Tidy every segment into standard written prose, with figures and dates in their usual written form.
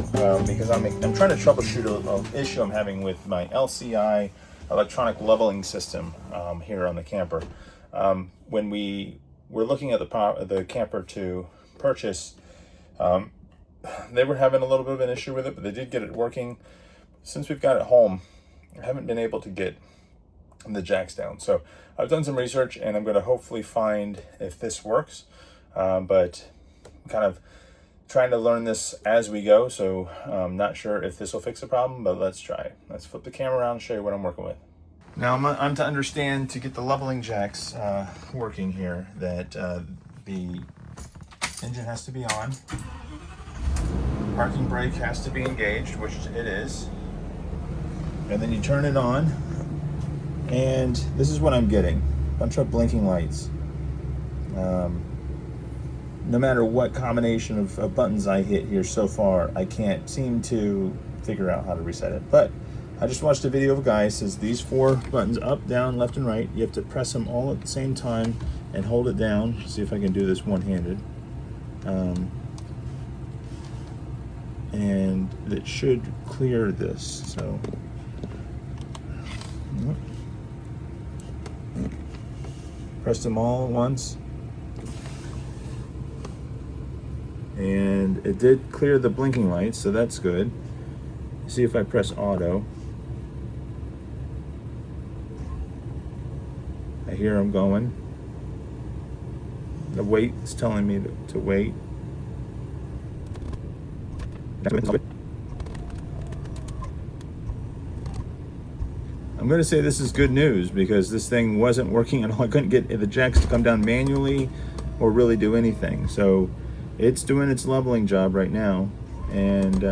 video because I'm trying to troubleshoot an issue I'm having with my LCI electronic leveling system here on the camper. When we were looking at the camper to purchase, they were having a little bit of an issue with it, but they did get it working. Since we've got it home, I haven't been able to get the jacks down. So I've done some research and I'm going to hopefully find if this works. But I'm kind of trying to learn this as we go. So I'm not sure if this will fix the problem, but let's try it. Let's flip the camera around and show you what I'm working with. Now I'm to understand, to get the leveling jacks working here, that the engine has to be on. Parking brake has to be engaged, which it is. And then you turn it on, and this is what I'm getting. A bunch of blinking lights. No matter what combination of buttons I hit here so far, I can't seem to figure out how to reset it. But I just watched a video of a guy who says these 4 buttons, up, down, left, and right, you have to press them all at the same time and hold it down. See if I can do this one-handed. And it should clear this. So press them all at once, and it did clear the blinking lights, so that's good. See if I press auto. I hear them going. The wait is telling me to wait. I'm going to say this is good news because this thing wasn't working at all. I couldn't get the jacks to come down manually or really do anything. So it's doing its leveling job right now. And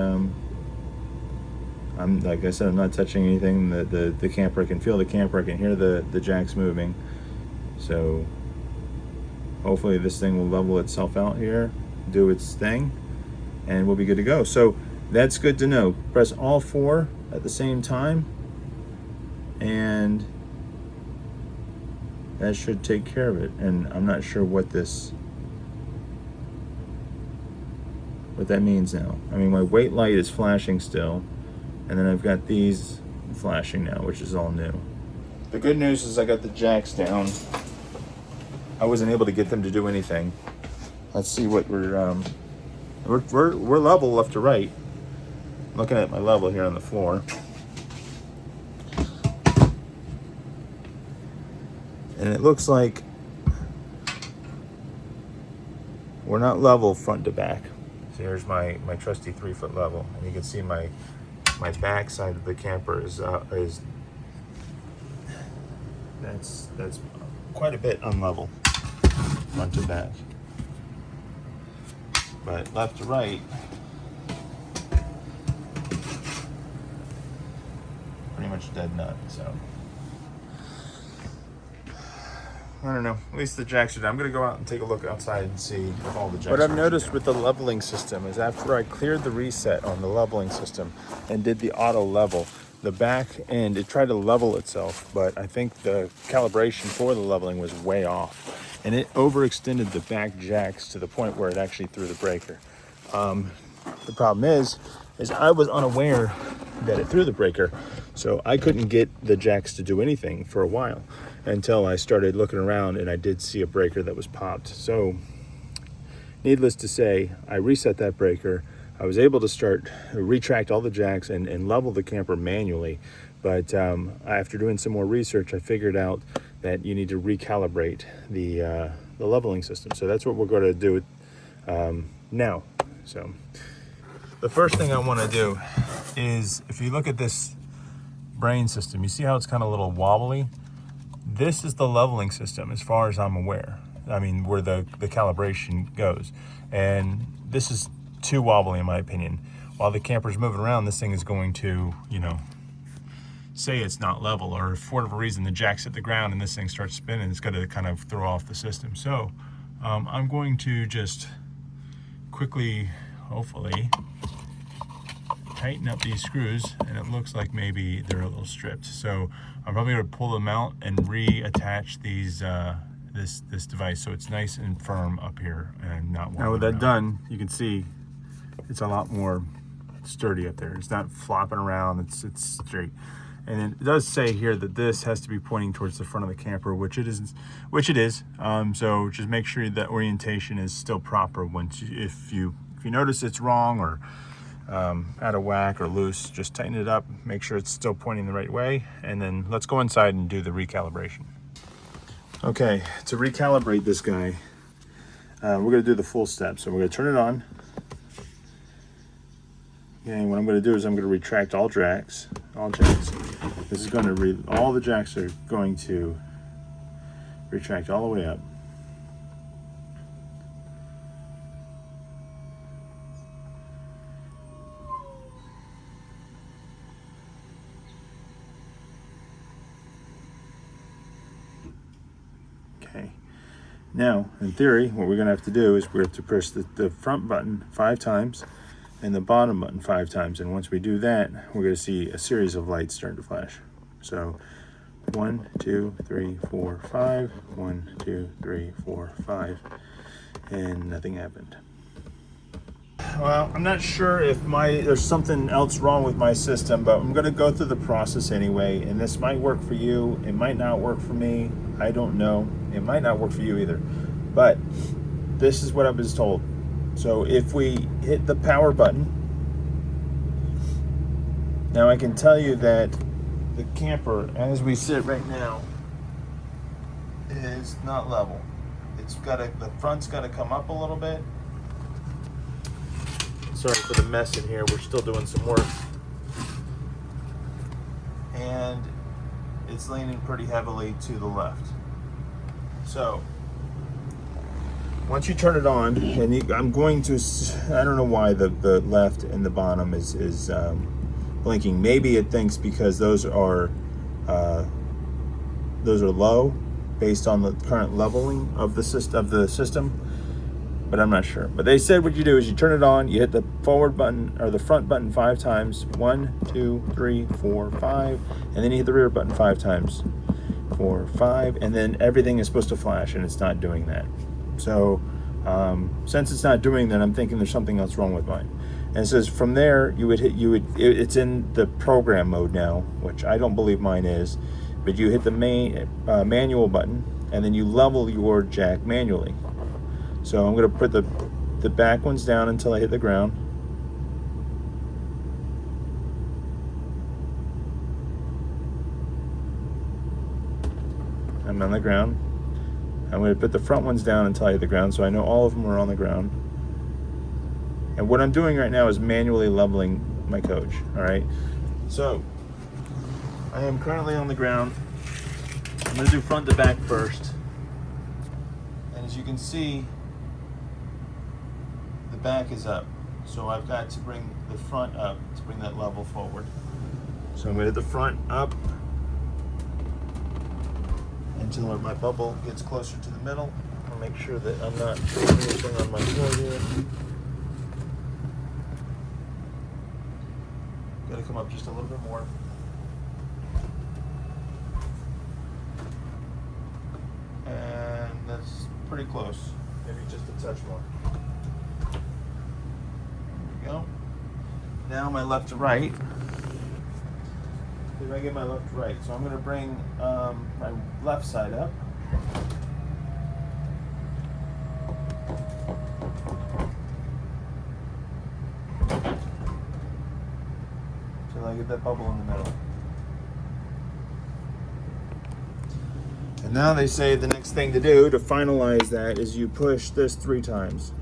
I'm, like I said, I'm not touching anything. The camper, I can feel the camper, I can hear the jacks moving. So hopefully this thing will level itself out here, do its thing, and we'll be good to go. So that's good to know. Press all 4 at the same time, and that should take care of it. And I'm not sure what that means now. I mean, my wait light is flashing still, and then I've got these flashing now, which is all new. The good news is I got the jacks down. I wasn't able to get them to do anything. Let's see what we're level left to right. Looking at my level here on the floor. And it looks like we're not level front to back. So here's my trusty 3-foot level, and you can see my back side of the camper is that's quite a bit unlevel, front to back. But left to right, pretty much dead nut. So I don't know. At least the jacks are down. I'm going to go out and take a look outside and see if all the jacks are down. What I've noticed with the leveling system is after I cleared the reset on the leveling system and did the auto level, the back end, it tried to level itself, but I think the calibration for the leveling was way off. And it overextended the back jacks to the point where it actually threw the breaker. The problem is I was unaware that it threw the breaker, so I couldn't get the jacks to do anything for a while until I started looking around and I did see a breaker that was popped. So needless to say, I reset that breaker. I was able to retract all the jacks and level the camper manually. But after doing some more research, I figured out that you need to recalibrate the leveling system. So that's what we're going to do now. So the first thing I want to do is, if you look at this brain system, you see how it's kind of a little wobbly? This is the leveling system as far as I'm aware. I mean, where the calibration goes. And this is too wobbly in my opinion. While the camper's moving around, this thing is going to, say it's not level, or if for whatever reason the jack's hit the ground and this thing starts spinning, it's going to kind of throw off the system. So I'm going to just quickly, hopefully, tighten up these screws, and it looks like maybe they're a little stripped. So I'm probably going to pull them out and reattach these this device so it's nice and firm up here and not wobbling. Now with that done, you can see it's a lot more sturdy up there. It's not flopping around. It's straight. And it does say here that this has to be pointing towards the front of the camper, which it is. So just make sure that orientation is still proper. If you notice it's wrong or out of whack or loose, just tighten it up. Make sure it's still pointing the right way, and then let's go inside and do the recalibration. Okay, to recalibrate this guy, we're going to do the full step. So we're going to turn it on. And what I'm going to do is I'm going to retract all jacks. This is going to all the jacks are going to retract all the way up. Okay. Now, in theory, what we're going to have to do is we have to press the front button 5 times and the bottom button 5 times. And once we do that, we're going to see a series of lights start to flash. So 1, 2, 3, 4, 5. 1, 2, 3, 4, 5. And nothing happened. Well, I'm not sure if there's something else wrong with my system, but I'm going to go through the process anyway. And this might work for you. It might not work for me. I don't know. It might not work for you either. But this is what I was told. So if we hit the power button, now I can tell you that the camper, as we sit right now, is not level. The front's got to come up a little bit. Sorry for the mess in here. We're still doing some work. And it's leaning pretty heavily to the left. So once you turn it on, and I'm going to, I don't know why the left and the bottom is blinking. Maybe it thinks because those are low based on the current leveling of the system, but I'm not sure. But they said what you do is you turn it on, you hit the forward button or the front button 5 times, 1, 2, 3, 4, 5, and then you hit the rear button 5 times, 4, 5, and then everything is supposed to flash, and it's not doing that. So since it's not doing that, I'm thinking there's something else wrong with mine. And it says from there it's in the program mode now, which I don't believe mine is, but you hit the main manual button, and then you level your jack manually. So I'm going to put the back ones down until I hit the ground. I'm on the ground. I'm going to put the front ones down until I hit the ground, so I know all of them are on the ground. And what I'm doing right now is manually leveling my coach, all right? So I am currently on the ground. I'm going to do front to back first. And as you can see, the back is up. So I've got to bring the front up to bring that level forward. So I'm going to hit the front up until my bubble gets closer to the middle. I'll make sure that I'm not doing anything on my floor here. Gotta come up just a little bit more. And that's pretty close. Maybe just a touch more. There we go. Now my left to right. If I get my left to right, so I'm going to bring my left side up. Till I get that bubble in the middle. And now they say the next thing to do to finalize that is you push this 3 times.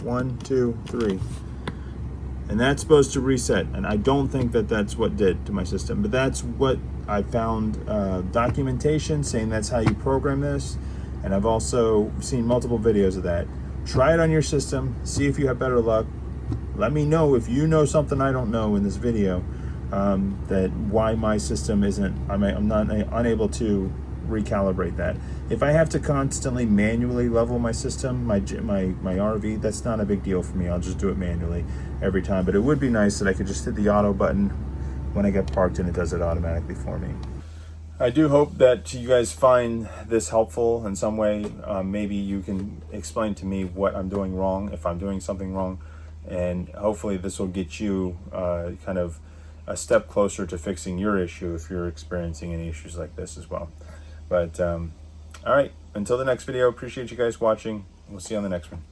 1, 2, 3. And that's supposed to reset, and I don't think that that's what did to my system, but that's what I found documentation saying that's how you program this, and I've also seen multiple videos of that. Try it on your system, see if you have better luck. Let me know if you know something I don't know in this video, that why my system I'm not unable to recalibrate that. If I have to constantly manually level my system, my RV, that's not a big deal for me. I'll just do it manually every time. But it would be nice that I could just hit the auto button when I get parked and it does it automatically for me. I do hope that you guys find this helpful in some way. Maybe you can explain to me what I'm doing wrong, if I'm doing something wrong. and hopefully this will get you kind of a step closer to fixing your issue if you're experiencing any issues like this as well. But all right, until the next video, appreciate you guys watching. We'll see you on the next one.